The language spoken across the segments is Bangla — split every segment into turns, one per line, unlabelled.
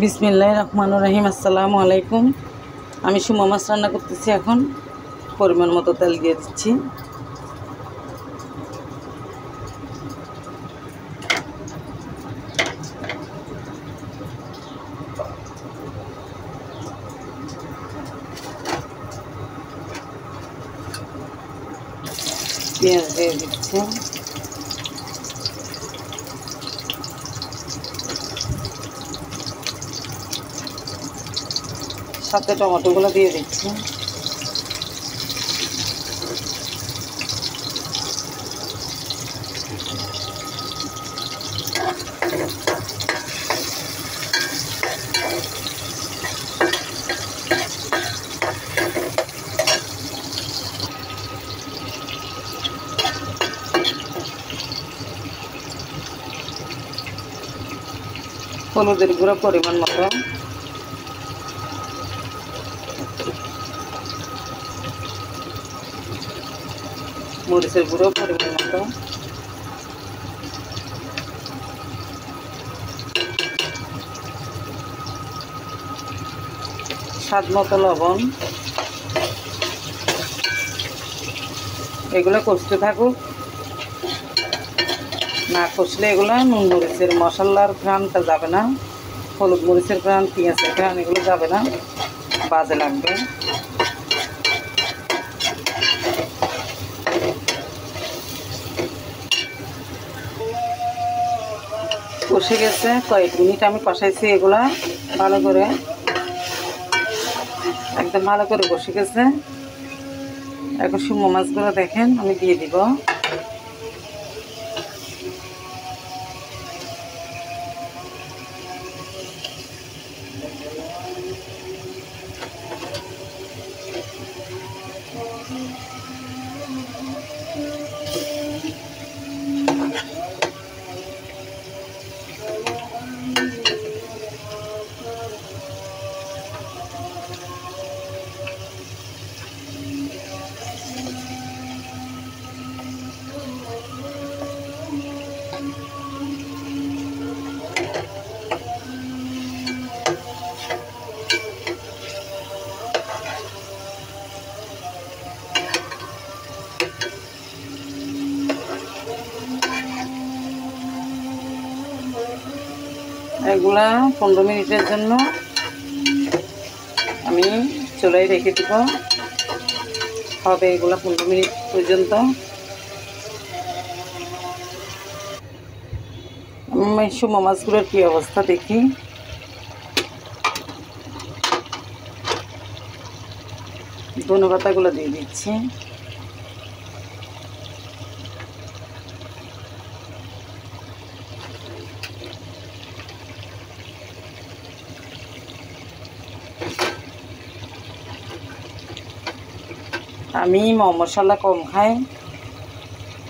বিসমিল্লাহির রহমানির রহিম। আসসালামু আলাইকুম। আমি সুমা মাছ রান্না করতেছি। এখন পরিমাণ মতো তেল দিয়ে দিচ্ছি। পেঁয়াজ দিয়ে দিচ্ছি। সাথে টমেটোগুলো দিয়ে দিচ্ছি। হলুদের গুঁড়ো পরিমাণ মতো, মরিচের গুঁড়ো পরিমাণ মতো, স্বাদ মতো লবণ। এগুলো কষতে থাকুক, না কষলে এগুলো নুন মরিচের মশলার ঘ্রাণটা যাবে না, হলুদ মরিচের ঘ্রাণ, পেঁয়াজের ঘ্রাণ এগুলো যাবে না, বাজে লাগবে। কষে গেছে, কয়েক মিনিট আমি কষাইছি। এগুলা ভালো করে, একদম ভালো করে কষে গেছে। এখন সুমো মাছগুলো দেখেন আমি দিয়ে দিব। এগুলা 15 মিনিটের জন্য আমি চুলায় রেখে দিব। হবে এগুলা 15 মিনিট পর্যন্ত। আমি সুমো মাছগুলোর কী অবস্থা দেখি। ধনেপাতাগুলো দিয়ে দিচ্ছি। আমি মশলা কম খাই।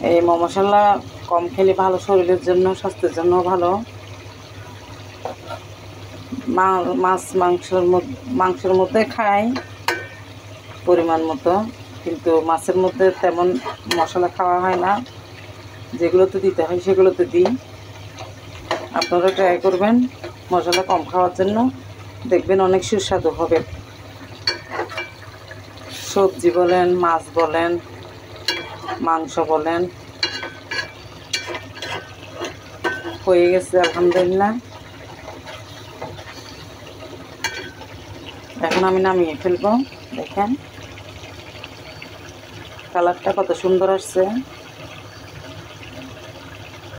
এই মশলা কম খেলে ভালো, শরীরের জন্য, স্বাস্থ্যের জন্য ভালো। মাংসের মধ্যে খাই পরিমাণ মতো, কিন্তু মাছের মধ্যে তেমন মশলা খাওয়া হয় না। যেগুলোতে দিতে হয় সেগুলোতে দিই। আপনারা ট্রাই করবেন মশলা কম খাওয়ার জন্য, দেখবেন অনেক সুস্বাদু হবে। সবজি বলেন, মাছ বলেন, মাংস বলেন। হয়ে গেছে আলহামদুলিল্লাহ। এখন আমি নামিয়ে ফেলবো। দেখেন কালারটা কত সুন্দর আসছে।